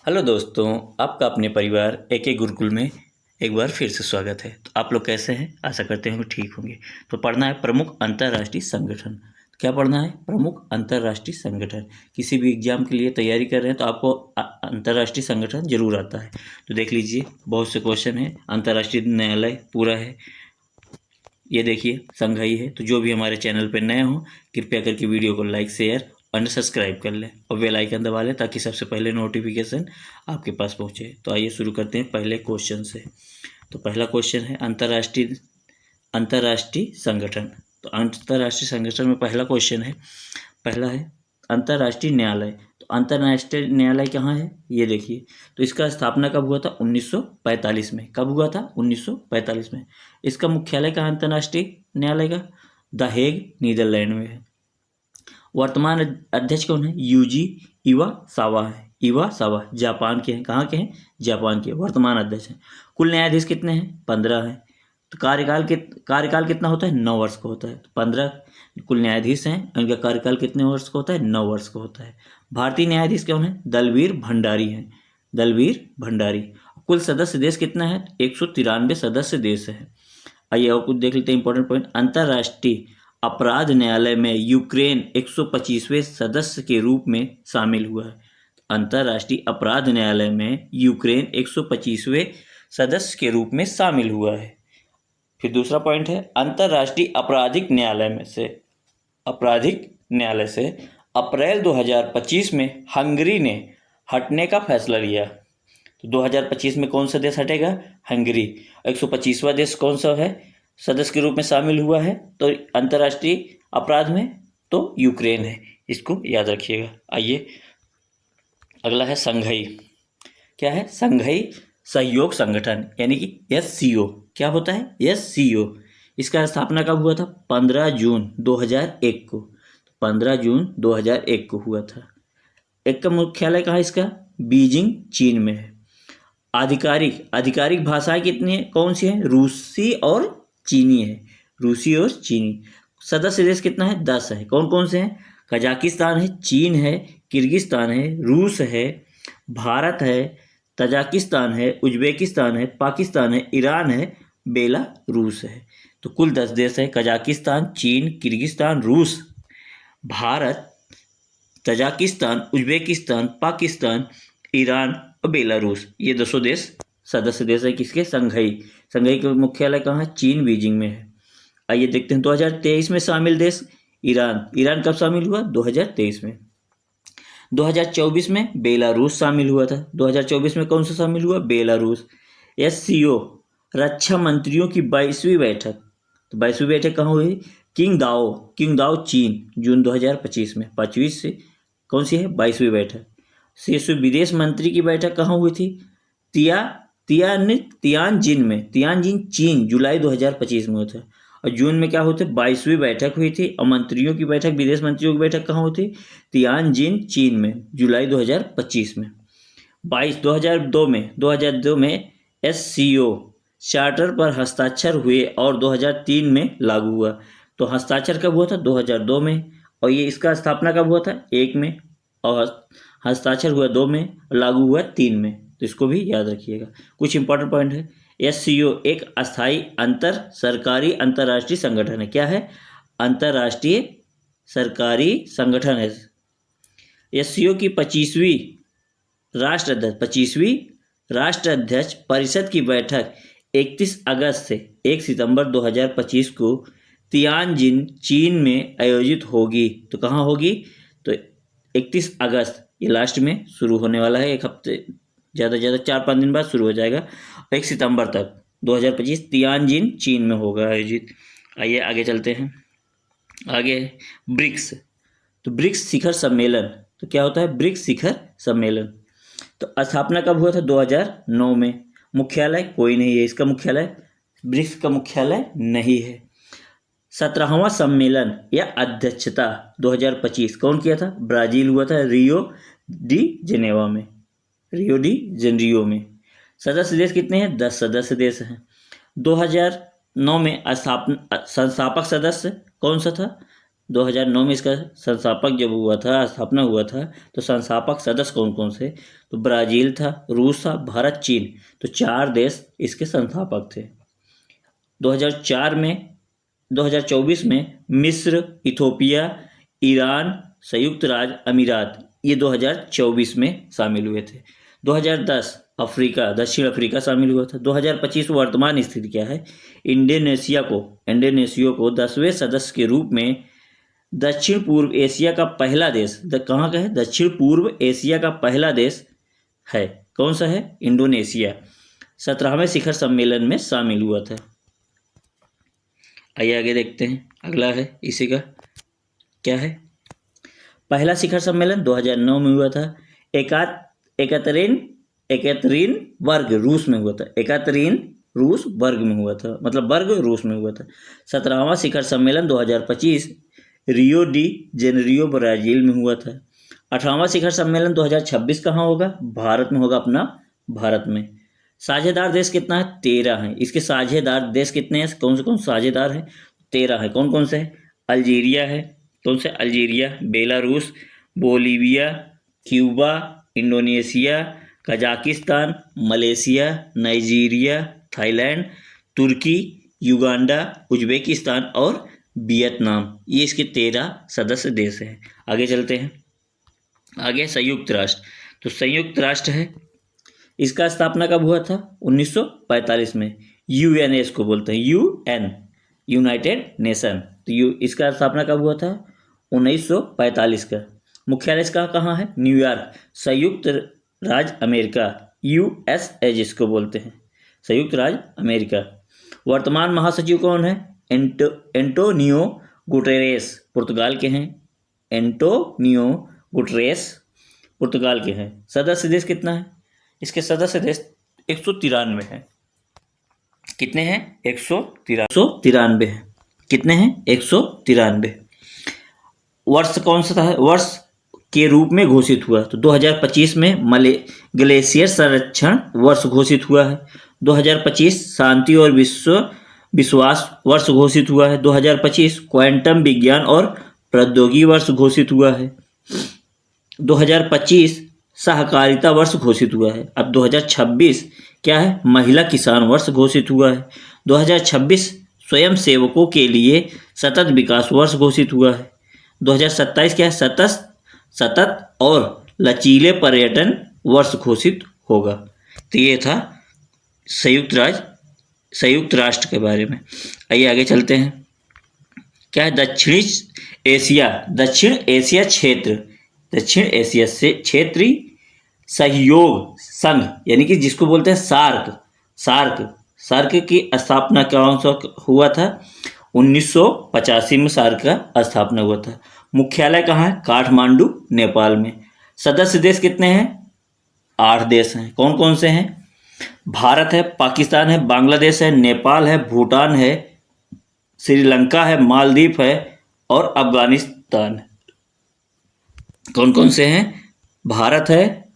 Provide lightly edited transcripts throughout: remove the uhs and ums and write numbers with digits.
Hello दोस्तों, आपका अपने परिवार एके गुरुकुल में एक बार फिर से स्वागत है। तो आप लोग कैसे हैं? आशा करते हैं ठीक होंगे। तो पढ़ना है प्रमुख अंतर्राष्ट्रीय संगठन। क्या पढ़ना है? प्रमुख अंतर्राष्ट्रीय संगठन। किसी भी एग्जाम के लिए तैयारी कर रहे हैं तो आपको अंतर्राष्ट्रीय संगठन जरूर आता है। तो देख लीजिए, बहुत से क्वेश्चन है। अंतर्राष्ट्रीय न्यायालय पूरा है, ये देखिए संघाई है। तो जो भी हमारे चैनल पर नए हों, कृपया करके वीडियो को लाइक शेयर और सब्सक्राइब कर लें और बेल आइकन दबा लें ताकि सबसे पहले नोटिफिकेशन आपके पास पहुंचे। तो आइए शुरू करते हैं पहले क्वेश्चन से। तो पहला क्वेश्चन है अंतर्राष्ट्रीय अंतर्राष्ट्रीय संगठन। तो अंतर्राष्ट्रीय संगठन में पहला क्वेश्चन है, पहला है अंतर्राष्ट्रीय न्यायालय। तो अंतर्राष्ट्रीय न्यायालय कहाँ है, ये देखिए। तो इसका स्थापना कब हुआ था? 1945 में। कब हुआ था? 1945 में। इसका मुख्यालय कहाँ अंतर्राष्ट्रीय न्यायालय का? द हेग, नीदरलैंड में है। वर्तमान अध्यक्ष कौन है? यूजी इवा सावा है। इवा सावा जापान के हैं। कहाँ के हैं? जापान के वर्तमान अध्यक्ष हैं। कुल न्यायाधीश कितने हैं? 15 हैं। तो कार्यकाल कितना होता है? 9 वर्ष का होता है। तो 15 कुल न्यायाधीश हैं, उनका कार्यकाल कितने वर्ष का होता है? 9 वर्ष का होता है। भारतीय न्यायाधीश कौन है? दलवीर भंडारी हैं। दलवीर भंडारी। कुल सदस्य देश कितना है? 193 सदस्य देश है। आइए और कुछ देख लेते हैं इंपॉर्टेंट पॉइंट। अंतर्राष्ट्रीय अपराध न्यायालय में यूक्रेन 125वें सदस्य के रूप में शामिल हुआ है। अंतर्राष्ट्रीय अपराध न्यायालय में यूक्रेन 125वें सदस्य के रूप में शामिल हुआ है। फिर दूसरा पॉइंट है अंतर्राष्ट्रीय आपराधिक न्यायालय से अप्रैल 2025 में हंगरी ने हटने का फैसला लिया। तो 2025 में कौन सा देश हटेगा? हंगरी। 125वां देश कौन सा है सदस्य के रूप में शामिल हुआ है तो अंतर्राष्ट्रीय अपराध में? तो यूक्रेन है। इसको याद रखिएगा। आइए अगला है संघाई। क्या है? संघाई सहयोग संगठन, यानी कि SCO। क्या होता है? SCO। इसका स्थापना कब हुआ था? 15 जून 2001 को। 15 जून 2001 को हुआ था। एक का मुख्यालय कहाँ इसका? बीजिंग, चीन में है। आधिकारिक भाषाएं कितनी है, कौन सी है? रूसी और चीनी है। रूसी और चीनी। सदस्य देश कितना है? 10 है। कौन कौन से हैं? कजाकिस्तान है, चीन है, किर्गिस्तान है, रूस है, भारत है, तजाकिस्तान है, उज्बेकिस्तान है, पाकिस्तान है, ईरान है, बेलारूस है। तो कुल 10 देश है। कजाकिस्तान, चीन, किर्गिस्तान, रूस, Bharat, Tajikistan, Uzbekistan, Pakistan, Iran और बेलारूस। ये 10 देश सदस्य देश है किसके? संघाई। संघाई का मुख्यालय कहाँ है? चीन, बीजिंग में है। आइए देखते हैं 2023 में शामिल देश। ईरान। ईरान कब शामिल हुआ? 2023 में। 2024 में बेलारूस शामिल हुआ था। 2024 में कौन सा शामिल हुआ? बेलारूस। SCO रक्षा मंत्रियों की 22वीं बैठक। तो 22वीं बैठक कहाँ हुई? किंगदाओ चीन, जून 2025 में। 25 से कौन सी है? 22वीं बैठक। शीर्ष विदेश मंत्री की बैठक कहाँ हुई थी? तियानजिन में। तियानजिन, चीन, जुलाई 2025 में हुआ था। और जून में क्या होते? 22वीं बैठक हुई थी। और मंत्रियों की बैठक, विदेश मंत्रियों की बैठक कहाँ हुई थी? तियानजिन, चीन में, जुलाई 2025 में। 2002 में SCO चार्टर पर हस्ताक्षर हुए और 2003 में लागू हुआ। तो हस्ताक्षर कब हुआ था? 2002 में। और ये इसका स्थापना कब हुआ था? 1 में। और हस्ताक्षर हुआ 2 में और लागू हुआ 3 में। तो इसको भी याद रखिएगा। कुछ इंपॉर्टेंट पॉइंट है। SCO एक अस्थायी सरकारी अंतर्राष्ट्रीय संगठन है। क्या है? अंतर्राष्ट्रीय सरकारी संगठन है। SCO की 25वीं राष्ट्राध्यक्ष परिषद की बैठक 31 अगस्त से 1 सितंबर 2025 को तियानजिन, चीन में आयोजित होगी। तो कहाँ होगी? तो 31 अगस्त, ये लास्ट में शुरू होने वाला है। एक हफ्ते, ज़्यादा से ज़्यादा 4-5 दिन बाद शुरू हो जाएगा। 1 सितंबर तक 2025 तियानजिन, चीन में होगा आयोजित। आइए आगे चलते हैं। आगे ब्रिक्स। तो ब्रिक्स शिखर सम्मेलन। तो क्या होता है? ब्रिक्स शिखर सम्मेलन। तो स्थापना कब हुआ था? 2009 में। मुख्यालय कोई नहीं है इसका मुख्यालय। ब्रिक्स का मुख्यालय नहीं है। 17वां सम्मेलन या अध्यक्षता 2025 कौन किया था? ब्राजील हुआ था, रियो डी जेनेरियो में। सदस्य देश कितने हैं? 10 सदस्य देश हैं। 2009 में संस्थापक सदस्य कौन सा था? 2009 में इसका संस्थापक जब हुआ था, स्थापना हुआ था, तो संस्थापक सदस्य कौन कौन से? तो ब्राज़ील था, रूस था, भारत, चीन। तो 4 देश इसके संस्थापक थे। 2004 में 2024 में मिस्र, इथोपिया, ईरान, संयुक्त राज्य अमीरात, ये 2024 में शामिल हुए थे। 2010 अफ्रीका, दक्षिण अफ्रीका शामिल हुआ था। 2025 वर्तमान स्थिति क्या है? इंडोनेशिया को 10वें सदस्य के रूप में दक्षिण पूर्व एशिया का पहला देश, कहाँ का है? दक्षिण पूर्व एशिया का पहला देश है। कौन सा है? इंडोनेशिया। 17वें शिखर सम्मेलन में शामिल हुआ था। आइए आगे देखते हैं, अगला है इसी का, क्या है? पहला शिखर सम्मेलन 2009 में हुआ था। एकतरीनबर्ग रूस में हुआ था। एकतरीनबर्ग में हुआ था, मतलब बर्ग रूस में हुआ था। 17वां शिखर सम्मेलन 2025 रियो डी जेनेरियो ब्राज़ील में हुआ था। 18वां शिखर सम्मेलन 2026 कहाँ होगा? भारत में होगा, अपना भारत में। साझेदार देश कितना है? 13 है। इसके साझेदार देश कितने हैं? कौन से साझेदार हैं? 13 है। कौन कौन से हैं? अल्जीरिया है। कौन से? Algeria, Belarus, Bolivia, Cuba, Indonesia, Kazakhstan, Malaysia, Nigeria, Thailand, तुर्की, युगांडा, उज्बेकिस्तान और वियतनाम। ये इसके 13 सदस्य देश हैं। आगे चलते हैं। आगे संयुक्त राष्ट्र। तो संयुक्त राष्ट्र है, इसका स्थापना कब हुआ था? 1945 में। यूएन इसको बोलते हैं, यूएन, यूनाइटेड नेशन। तो इसका स्थापना कब हुआ था? 1945 का। मुख्यालय इसका कहाँ है? न्यूयॉर्क। संयुक्त राज्य अमेरिका, यूएसए जिसको बोलते हैं, संयुक्त राज्य अमेरिका। वर्तमान महासचिव कौन है? एंटोनियो गुटेरेस, पुर्तगाल के हैं। एंटोनियो गुटेरेस पुर्तगाल के हैं। सदस्य देश कितना है? इसके सदस्य देश 193 हैं। कितने हैं? 193 हैं। कितने हैं? 193। वर्ष कौन सा था? वर्ष के रूप में घोषित हुआ तो 2025 में ग्लेशियर संरक्षण वर्ष घोषित हुआ है। 2025 शांति और विश्वास वर्ष घोषित हुआ है। 2025 क्वांटम विज्ञान और प्रौद्योगिकी वर्ष घोषित हुआ है। 2025 सहकारिता वर्ष घोषित हुआ है। अब 2026 क्या है? महिला किसान वर्ष घोषित हुआ है। 2026 स्वयं सेवकों के लिए सतत विकास वर्ष घोषित हुआ है। 2027 क्या है? सतत और लचीले पर्यटन वर्ष घोषित होगा। तो ये था संयुक्त राष्ट्र के बारे में। आइए आगे चलते हैं। क्या है? दक्षिण एशिया क्षेत्रीय सहयोग संघ, यानी कि जिसको बोलते हैं सार्क की स्थापना कौन सा हुआ था? 1985 में सार्क का स्थापना हुआ था। मुख्यालय कहाँ है? काठमांडू, नेपाल में। सदस्य देश कितने हैं? 8 देश हैं। कौन कौन से हैं? भारत है, पाकिस्तान है, बांग्लादेश है, नेपाल है, भूटान है, श्रीलंका है, मालदीव है और अफगानिस्तान है। कौन कौन से हैं? भारत है,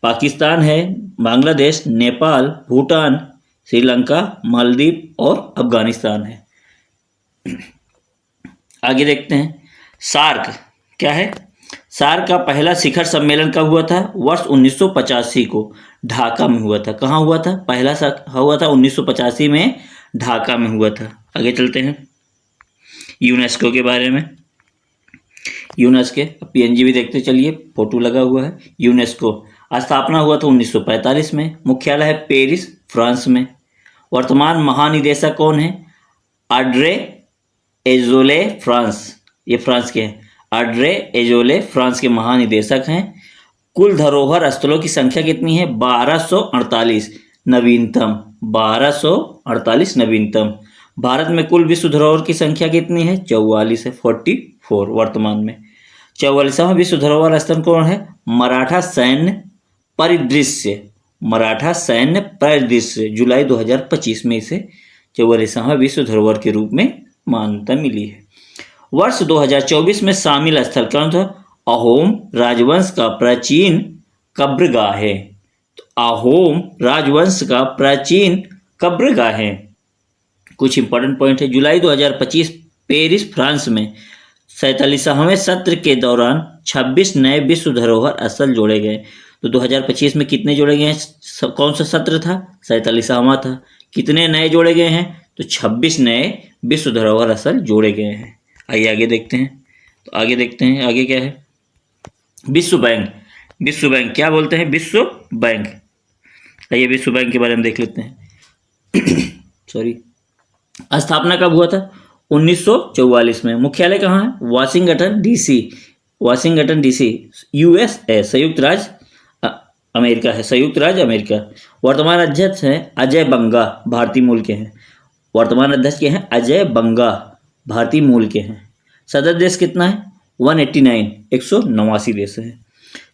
पाकिस्तान है, बांग्लादेश, नेपाल, भूटान, श्रीलंका, मालदीव और अफगानिस्तान है। आगे देखते हैं। सार्क क्या है? सार्क का पहला शिखर सम्मेलन कब हुआ था? वर्ष 1985 को ढाका में हुआ था। कहाँ हुआ था? पहला हुआ था 1985 में, ढाका में हुआ था। आगे चलते हैं यूनेस्को के बारे में। यूनेस्को पीएनजी भी देखते चलिए, फोटो लगा हुआ है। यूनेस्को स्थापना हुआ था 1945 में। मुख्यालय है पेरिस, फ्रांस में। वर्तमान महानिदेशक कौन है? ऑड्रे एजोले, फ्रांस, ये फ्रांस के हैं। ऑड्रे एजोले फ्रांस के महानिदेशक हैं। कुल धरोहर स्थलों की संख्या कितनी है? 1248 नवीनतम। 1248 नवीनतम। भारत में कुल विश्व धरोहर की संख्या कितनी है? 44 है, 44 वर्तमान में। 44वां विश्व धरोहर स्थल कौन है? मराठा सैन्य परिदृश्य, जुलाई 2025 में इसे 44वां विश्व धरोहर के रूप में मान्यता मिली है। वर्ष 2024 में शामिल स्थल कौन था? अहोम राजवंश का प्राचीन कब्रगाह है। तो अहोम राजवंश का प्राचीन कब्रगाह है। कुछ इंपॉर्टेंट पॉइंट है। जुलाई 2025 पेरिस, फ्रांस में 47वें सत्र के दौरान 26 नए विश्व धरोहर स्थल जोड़े गए। तो 2025 में कितने जोड़े गए हैं? कौन सा सत्र था? 47वां था। कितने नए जोड़े गए हैं? तो 26 नए विश्व धरोहर स्थल जोड़े गए हैं। आइए आगे देखते हैं। तो आगे देखते हैं आगे क्या है। विश्व बैंक। विश्व बैंक क्या बोलते हैं? विश्व बैंक। आइए विश्व बैंक के बारे में देख लेते हैं। सॉरी, स्थापना कब हुआ था? 1944 में। मुख्यालय कहाँ है? Washington DC. Washington DC US है, संयुक्त राज्य अमेरिका है, संयुक्त राज्य अमेरिका। वर्तमान अध्यक्ष हैं अजय बंगा, भारतीय मूल के हैं। वर्तमान अध्यक्ष के हैं अजय बंगा, भारतीय मूल के हैं। सदस्य देश कितना है? 189, 189 देश हैं।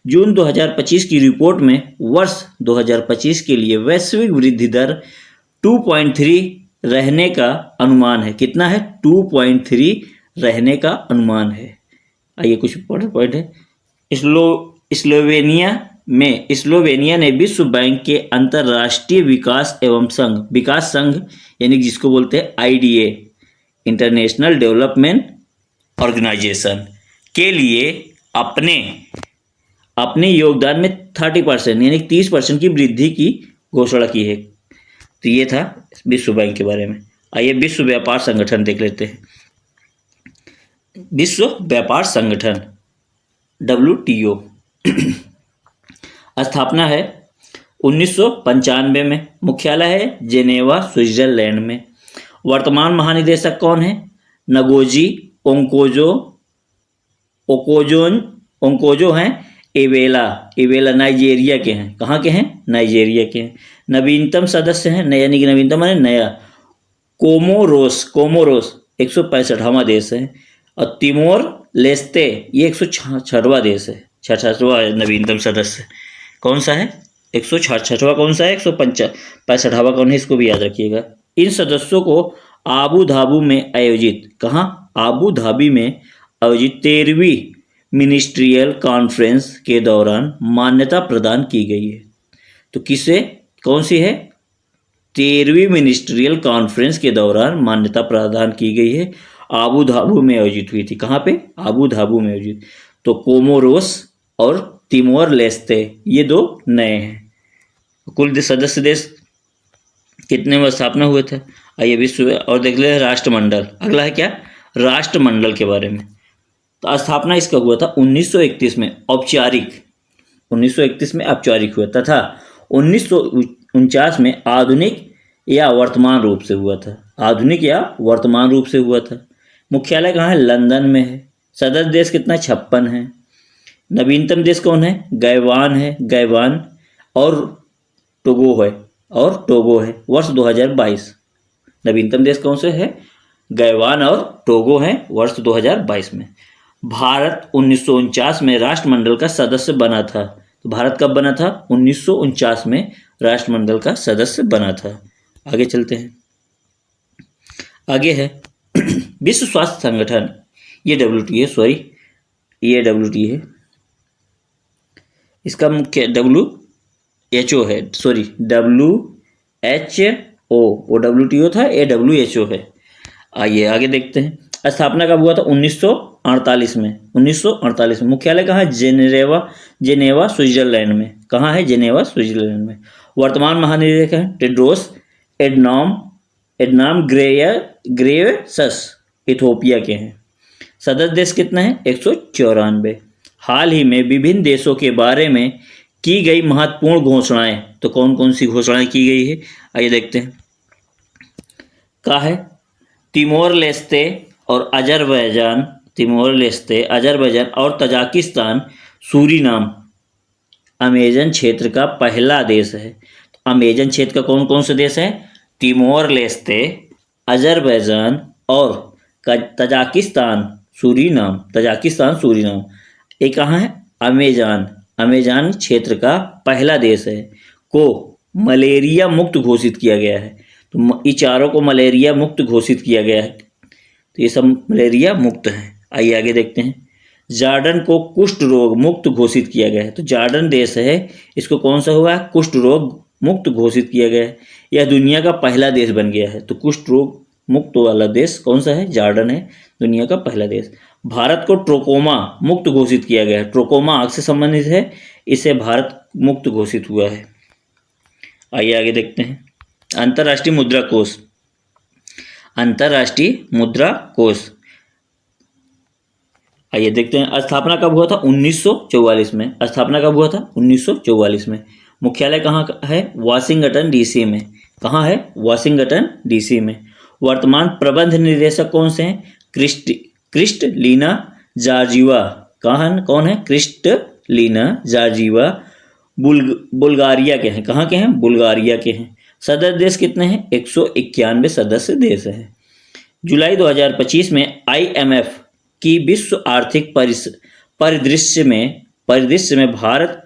जून 2025 की रिपोर्ट में वर्ष 2025 के लिए वैश्विक वृद्धि दर 2.3 रहने का अनुमान है। कितना है? 2.3 रहने का अनुमान है। आइए कुछ पॉइंट है। स्लोवेनिया ने विश्व बैंक के अंतर्राष्ट्रीय विकास संघ यानी जिसको बोलते हैं IDA, इंटरनेशनल डेवलपमेंट ऑर्गेनाइजेशन के लिए अपने योगदान में 30% यानी 30% की वृद्धि की घोषणा की है। तो ये था विश्व बैंक के बारे में। आइए विश्व व्यापार संगठन देख लेते हैं। विश्व व्यापार संगठन WTO स्थापना है 1995 में। मुख्यालय है जेनेवा, स्विट्जरलैंड में। वर्तमान महानिदेशक कौन है? नगोजी ओकोजो हैं। एवेला नाइजीरिया के हैं। कहाँ के हैं? नाइजीरिया के हैं। नवीनतम सदस्य हैं, यानी कि नवीनतम है नया, कोमोरोस 165वां देश है। और तिमोर लेस्ते ये 166वां देश है, 66वां नवीनतम सदस्य। कौन सा है? 166वां कौन सा है? 165वां कौन है? इसको भी याद रखिएगा। इन सदस्यों को आबू धाबी में आयोजित, कहाँ? आबू धाबी में आयोजित 13वीं मिनिस्ट्रियल कॉन्फ्रेंस के दौरान मान्यता प्रदान की गई है। तो किसे? कौन सी है? 13वीं मिनिस्ट्रियल कॉन्फ्रेंस के दौरान मान्यता प्रदान की गई है। आबू धाबी में आयोजित हुई थी। कहाँ पे? आबू धाबी में आयोजित। तो कोमोरोस और तिमोर लेस्ते ये 2 नए हैं। कुल सदस्य देश कितने में स्थापना हुए थे? आइए विश्व और देख ले राष्ट्रमंडल। अगला है क्या? राष्ट्रमंडल के बारे में। तो स्थापना इसका हुआ था 1931 में औपचारिक, 1931 में औपचारिक हुआ तथा 1949 में आधुनिक या वर्तमान रूप से हुआ था। आधुनिक या वर्तमान रूप से हुआ था। मुख्यालय कहाँ है? लंदन में है। सदस्य देश कितना? 56 है। नवीनतम देश कौन है? गैवान और टोगो है। वर्ष 2022। नवीनतम देश कौन से है? गैवान और टोगो है वर्ष 2022 में। भारत 1949 में राष्ट्रमंडल का सदस्य बना था। तो भारत कब बना था? 1949 में राष्ट्रमंडल का सदस्य बना था। आगे चलते हैं। आगे है विश्व स्वास्थ्य संगठन। ये WTO है। इसका मुख्य WHO है, WHO। WTO था, ये WHO है। आइए आगे देखते हैं। स्थापना कब हुआ था? 1948 में। 1948 में। मुख्यालय कहाँ है? जेनेवा स्विट्जरलैंड में। कहाँ है? जेनेवा स्विट्जरलैंड में। वर्तमान महानिदेशक हैं टेड्रोस एडनाम ग्रेयसस, इथोपिया के हैं। सदस्य देश कितना है? 194। हाल ही में विभिन्न देशों के बारे में की गई महत्वपूर्ण घोषणाएं। तो कौन कौन सी घोषणाएं की गई है? आइए देखते हैं। क्या है? तिमोर लेस्ते और अजरबैजान और तजाकिस्तान सूरीनाम अमेजन क्षेत्र का पहला देश है। तो अमेजन क्षेत्र का कौन कौन से देश है? तिमोर लेस्ते, अजरबैजान और तजाकिस्तान सूरीनाम। ये कहाँ है? अमेजान क्षेत्र का पहला देश है को मलेरिया मुक्त घोषित किया गया है। तो ये चारों को मलेरिया मुक्त घोषित किया गया है। तो ये सब मलेरिया मुक्त है। आइए आगे देखते हैं। जॉर्डन को कुष्ठ रोग मुक्त घोषित किया गया है। तो जॉर्डन देश है, इसको कौन सा हुआ है? कुष्ठ रोग मुक्त घोषित किया गया है। यह दुनिया का पहला देश बन गया है। तो कुष्ठ रोग मुक्त वाला देश कौन सा है? जॉर्डन है दुनिया का पहला देश। भारत को ट्रोकोमा मुक्त घोषित किया गया है। ट्रोकोमा आंख से संबंधित है, इससे भारत मुक्त घोषित हुआ है। आइए आगे देखते हैं। अंतर्राष्ट्रीय मुद्रा कोष, अंतर्राष्ट्रीय मुद्रा कोष, आइए देखते हैं। स्थापना कब हुआ था? 1944 में। स्थापना कब हुआ था? 1944 में। मुख्यालय कहाँ है? वाशिंगटन डीसी में। कहाँ है? वाशिंगटन डीसी में। वर्तमान प्रबंध निदेशक कौन से हैं? Kristalina Georgieva. कौन है? क्रिस्टलीना जॉर्जिवा बुल्गारिया के हैं। कहाँ के हैं? बुल्गारिया के हैं। सदस्य देश कितने हैं? 191 सदस्य देश हैं। जुलाई 2025 में IMF की विश्व आर्थिक परिदृश्य में भारत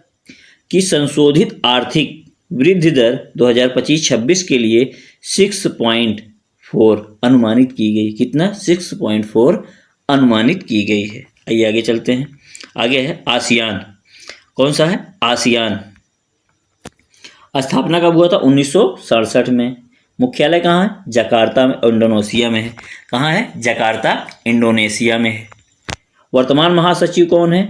की संशोधित आर्थिक वृद्धि दर 2025-26 के लिए 6.4 अनुमानित की गई। कितना? 6.4 अनुमानित की गई है। आइए आगे चलते हैं। आगे है आसियान। कौन सा है? आसियान। स्थापना कब हुआ था? 1967 में। मुख्यालय कहाँ है? जकार्ता में, इंडोनेशिया में है। कहाँ है? जकार्ता, इंडोनेशिया में है। वर्तमान महासचिव कौन है?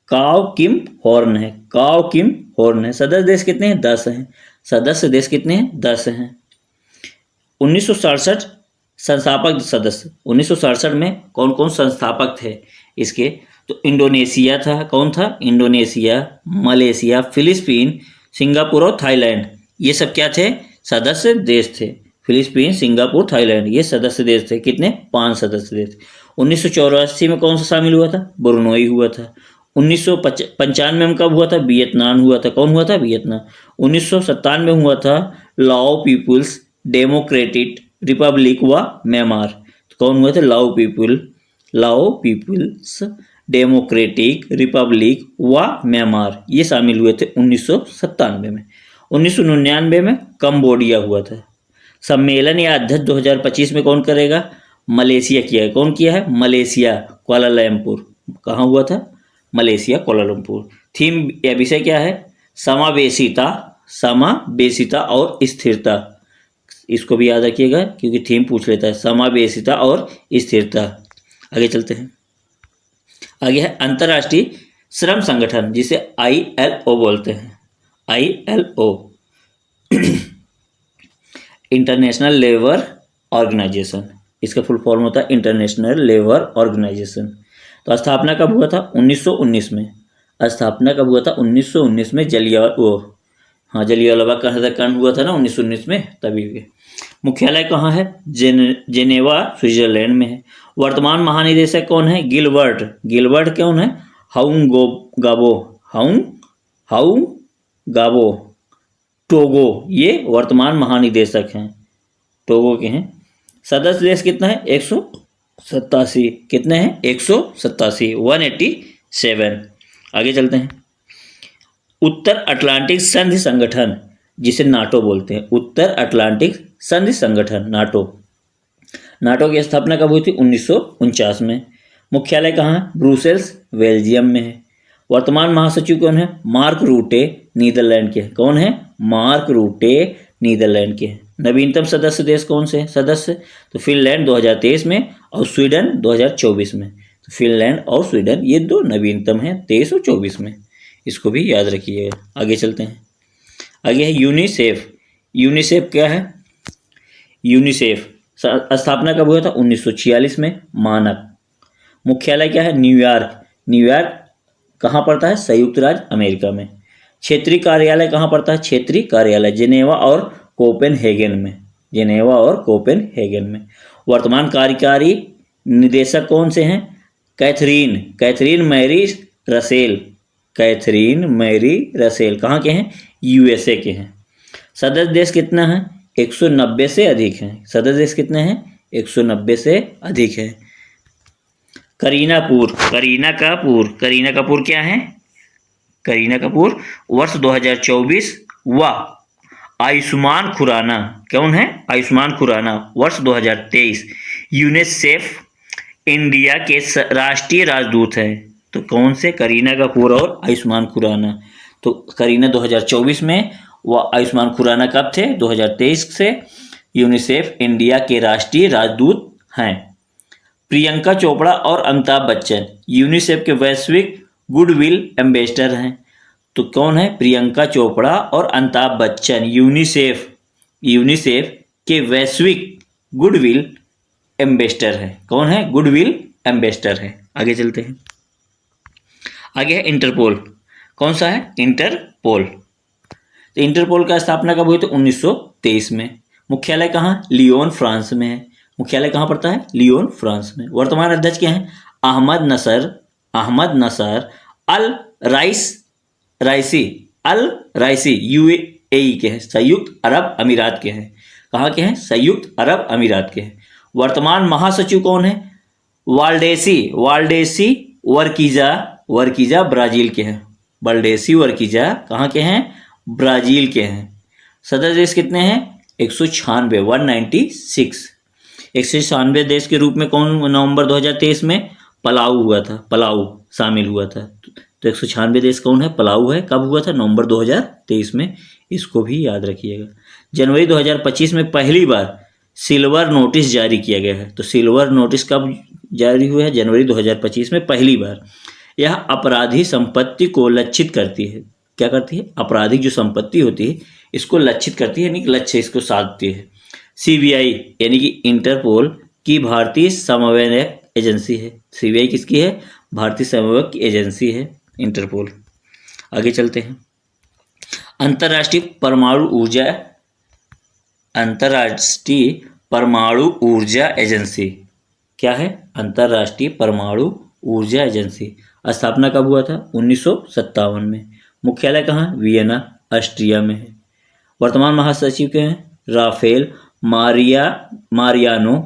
काओ किम हॉर्न है। काओ किम हॉर्न है। सदस्य देश कितने हैं? 10 हैं। सदस्य देश कितने हैं? 10 हैं। 1967 संस्थापक सदस्य। 1967 में कौन कौन संस्थापक थे इसके? तो इंडोनेशिया था। कौन था? इंडोनेशिया, मलेशिया, फिलीपीन, सिंगापुर और थाईलैंड। ये सब क्या थे? सदस्य देश थे। फिलीपीन, सिंगापुर, थाईलैंड ये सदस्य देश थे। कितने? 5 सदस्य देश। 1984 में कौन सा शामिल हुआ था? ब्रुनोई हुआ था। 1995 में कब हुआ था? वियतनाम हुआ था। कौन हुआ था? वियतनाम। 1997 में हुआ था लाओ पीपुल्स डेमोक्रेटिक रिपब्लिक व म्यांमार। तो कौन हुआ था? लाओ पीपुल्स डेमोक्रेटिक रिपब्लिक व म्यांमार ये शामिल हुए थे 1997 में। 1999 में कंबोडिया हुआ था। सम्मेलन या अध्यक्ष 2025 में कौन करेगा? मलेशिया किया है। कौन किया है? Malaysia, Kuala Lumpur. कहाँ हुआ था? Malaysia, Kuala Lumpur. थीम या विषय क्या है? समावेशिता और स्थिरता। इसको भी याद रखिएगा क्योंकि थीम पूछ लेता है, समावेशिता और स्थिरता। आगे चलते हैं। आगे है अंतर्राष्ट्रीय श्रम संगठन जिसे ILO बोलते हैं। ILO International Labour Organization. इसका फुल फॉर्म होता है इंटरनेशनल लेबर ऑर्गेनाइजेशन। तो स्थापना कब हुआ था? 1919 में। स्थापना कब हुआ था? 1919 में। जलियांवाला बाग का हत्याकांड हुआ था ना 1919 में, तभी। मुख्यालय कहाँ है? जेनेवा, स्विट्जरलैंड में है। वर्तमान महानिदेशक कौन है? गिलबर्ट कौन है? हाउंग गाबो टोगो ये वर्तमान महानिदेशक हैं, टोगो के हैं। सदस्य देश कितना है? 187। कितने हैं? 187, 187। आगे चलते हैं। उत्तर अटलांटिक संधि संगठन जिसे नाटो बोलते हैं। उत्तर अटलांटिक संधि संगठन, नाटो की स्थापना कब हुई थी? 1949 में। मुख्यालय कहाँ है? ब्रुसेल्स, बेल्जियम में है। वर्तमान महासचिव कौन है? मार्क रूटे, नीदरलैंड के। कौन है? मार्क रूटे, नीदरलैंड के। नवीनतम सदस्य देश कौन से सदस्य? तो फिनलैंड 2023 में और स्वीडन 2024 में। तो फिनलैंड और स्वीडन ये 2 नवीनतम हैं 23 और 24 में। इसको भी याद रखिएगा। आगे चलते हैं। आगे है यूनिसेफ क्या है? यूनिसेफ स्थापना कब हुआ था? 1946 में। मानक मुख्यालय क्या है? न्यूयॉर्क कहाँ पड़ता है? संयुक्त राज्य अमेरिका में। क्षेत्रीय कार्यालय कहाँ पड़ता है? क्षेत्रीय कार्यालय जेनेवा और कोपेनहेगन में। वर्तमान कार्यकारी निदेशक कौन से हैं? कैथरीन मैरी रसेल कहाँ के हैं? USA के हैं। सदस्य देश कितना है? 190 से अधिक हैं। सदस्य देश कितने हैं? 190 से अधिक है। करीना कपूर क्या है? करीना कपूर वर्ष 2024 व आयुष्मान खुराना कौन है? आयुष्मान खुराना वर्ष 2023 यूनिसेफ इंडिया के राष्ट्रीय राजदूत हैं। तो कौन से? करीना कपूर और आयुष्मान खुराना। तो करीना 2024 में व आयुष्मान खुराना कब थे? 2023 से यूनिसेफ इंडिया के राष्ट्रीय राजदूत हैं। प्रियंका चोपड़ा और अमिताभ बच्चन यूनिसेफ के वैश्विक गुडविल एम्बेसडर हैं। तो कौन है? प्रियंका चोपड़ा और अमिताभ बच्चन यूनिसेफ के वैश्विक गुडविल एम्बेसडर है। कौन है? गुडविल एम्बेसडर है। आगे चलते हैं। आगे है इंटरपोल। कौन सा है? इंटरपोल। तो इंटरपोल का स्थापना कब हुई? तो 1923 में। मुख्यालय कहाँ? लियोन, फ्रांस में है। मुख्यालय कहाँ पड़ता है? लियोन, फ्रांस में। वर्तमान अध्यक्ष क्या है? अहमद नसर अल राइसी यूएई के हैं, संयुक्त अरब अमीरात के हैं। कहाँ के हैं? संयुक्त अरब अमीरात के हैं। वर्तमान महासचिव कौन है? वाल्डेसी वर्कीजा ब्राजील के हैं। वाल्डेसी वर्कीजा कहाँ के हैं? ब्राजील के हैं। सदस्य देश कितने हैं? 196, 196। 196 देश के रूप में कौन नवंबर 2023 में पलाऊ शामिल हुआ था। तो 196 देश कौन है? पलाऊ है। कब हुआ था? नवंबर 2023 में। इसको भी याद रखिएगा। जनवरी 2025 में पहली बार सिल्वर नोटिस जारी किया गया है। तो सिल्वर नोटिस कब जारी हुआ है? जनवरी 2025 में पहली बार। यह अपराधी संपत्ति को लक्षित करती है। क्या करती है? आपराधिक जो संपत्ति होती है इसको लक्षित करती है, यानी कि लक्ष्य इसको साधती है। सीबीआई यानी कि इंटरपोल की भारतीय समन्वयक एजेंसी है। सीबीआई किसकी है? भारतीय समन्वयक एजेंसी है इंटरपोल। आगे चलते हैं। अंतर्राष्ट्रीय परमाणु ऊर्जा एजेंसी क्या है? अंतर्राष्ट्रीय परमाणु ऊर्जा एजेंसी। स्थापना कब हुआ था? 1957 में। मुख्यालय कहाँ? वियना, ऑस्ट्रिया में है। वर्तमान महासचिव के हैं? Rafael Mariano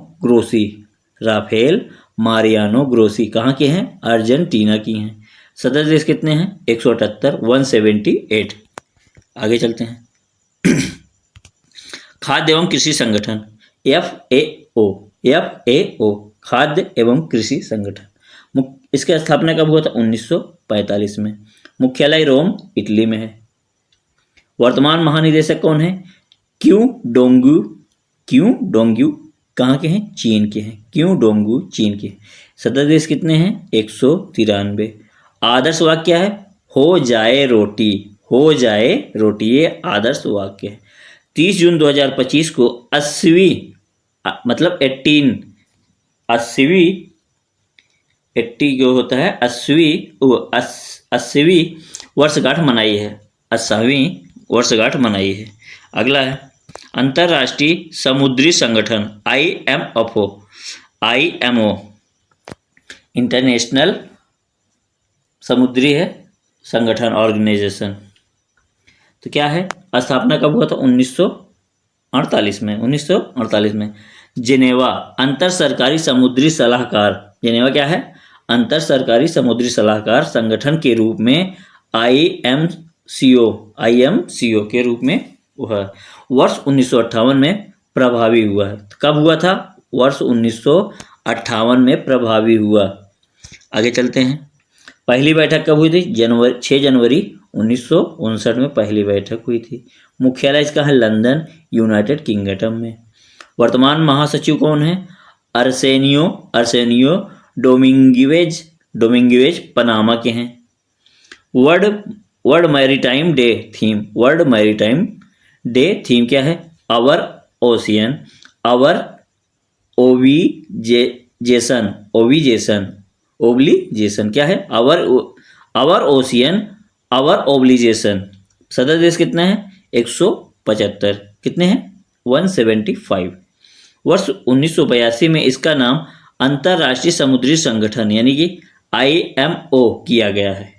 Grossi. कहाँ के हैं? अर्जेंटीना की हैं। सदस्य देश कितने हैं? 178, 178। आगे चलते हैं। खाद्य एवं कृषि संगठन FAO खाद्य एवं कृषि संगठन। इसकी स्थापना कब हुआ था? 1945 में। मुख्यालय रोम, इटली में है। वर्तमान महानिदेशक कौन है? क्यू डोंगू कहाँ के हैं? चीन के हैं। क्यू डोंगू चीन के। सदस्य देश कितने हैं? 193। आदर्श वाक्य क्या है? हो जाए रोटी। ये आदर्श वाक्य है। 30 जून 2025 को 80 जो होता है 80वीं वर्षगांठ मनाई है। 80वीं वर्षगांठ मनाई है। अगला है अंतर्राष्ट्रीय समुद्री संगठन IMO इंटरनेशनल समुद्री है संगठन ऑर्गेनाइजेशन। तो क्या है? स्थापना कब हुआ था? 1948 में। जेनेवा अंतर सरकारी समुद्री सलाहकार। जेनेवा क्या है? अंतर सरकारी समुद्री सलाहकार संगठन के रूप में IMCO के रूप में हुआ। वर्ष 1958 में प्रभावी हुआ है। कब हुआ था? वर्ष 1958 में प्रभावी हुआ। आगे चलते हैं। पहली बैठक कब हुई थी? 6 जनवरी 1959 में पहली बैठक हुई थी। मुख्यालय इसका है लंदन, यूनाइटेड किंगडम में। वर्तमान महासचिव कौन है? अर्सेनियो डोमिंगुएज पनामा के हैं। वर्ल्ड मैरीटाइम डे थीम क्या है? आवर ओब्लिजेशन क्या है? Our ocean our obligation. सदस्य देश कितने हैं? 175। कितने हैं? 175। वर्ष 1982 में इसका नाम अंतर्राष्ट्रीय समुद्री संगठन यानी कि IMO किया गया है।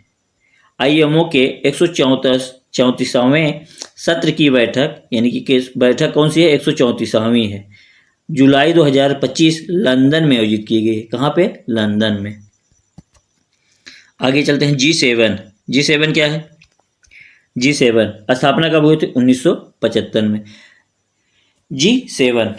IMO के 134वें सत्र की बैठक यानी कि बैठक कौन सी है? 134वीं है। जुलाई 2025 लंदन में आयोजित की गई। कहाँ पे? लंदन में। आगे चलते हैं। G7 क्या है? G7 स्थापना कब हुई थी? 1975 में। G7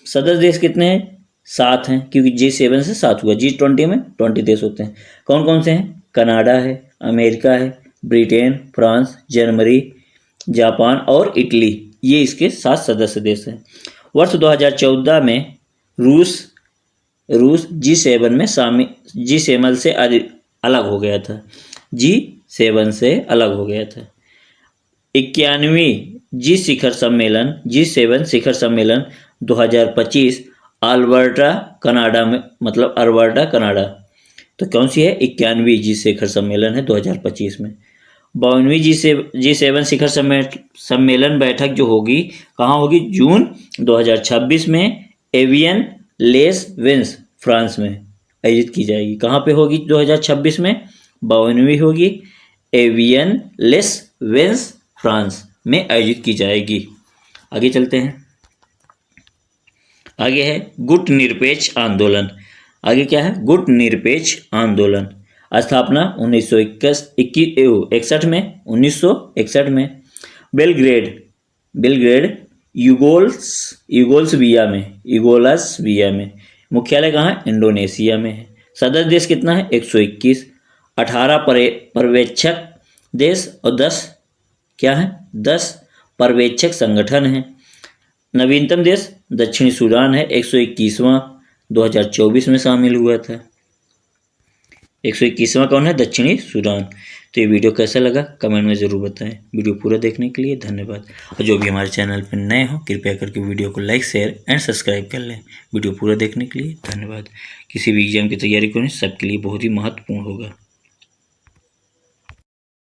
सदस्य देश कितने हैं? 7 हैं, क्योंकि G7 से 7 हुआ। G20 में 20 देश होते हैं। कौन कौन से हैं? कनाडा है, अमेरिका है, ब्रिटेन, फ्रांस, जर्मनी, जापान और इटली। ये इसके 7 सदस्य देश हैं। वर्ष 2014 में रूस G7 में शामिल G7 से अलग हो गया था। G7 से अलग हो गया था। 91वीं G7 शिखर सम्मेलन 2025 अल्बर्टा कनाडा में, मतलब अल्बर्टा कनाडा। तो कौन सी है? 91वीं G शिखर सम्मेलन है 2025 में। 52वीं G7 शिखर सम्मेलन बैठक जो होगी कहाँ होगी? जून 2026 में एवियन लेस वेंस फ्रांस में आयोजित की जाएगी। कहाँ पे होगी 2026 में? 52वीं होगी एवियन लेस वेंस फ्रांस में आयोजित की जाएगी। आगे चलते हैं। आगे है गुट निरपेक्ष आंदोलन। आगे क्या है? गुट निरपेक्ष आंदोलन। स्थापना 1961 में बेलग्रेड यूगोस्लाविया में। मुख्यालय कहाँ है? इंडोनेशिया में है। सदस्य देश कितना है? 121। 18 पर्यवेक्षक देश और 10 क्या है? 10 पर्यवेक्षक संगठन हैं। नवीनतम देश दक्षिणी सूडान है, 121वां 2024 में शामिल हुआ था। 121वां कौन है? दक्षिणी सूडान। तो ये वीडियो कैसा लगा कमेंट में ज़रूर बताएं। वीडियो पूरा देखने के लिए धन्यवाद। और जो भी हमारे चैनल पर नए हो कृपया करके वीडियो को लाइक, शेयर एंड सब्सक्राइब कर लें। वीडियो पूरा देखने के लिए धन्यवाद। किसी भी एग्जाम की तैयारी करें सबके लिए बहुत ही महत्वपूर्ण होगा।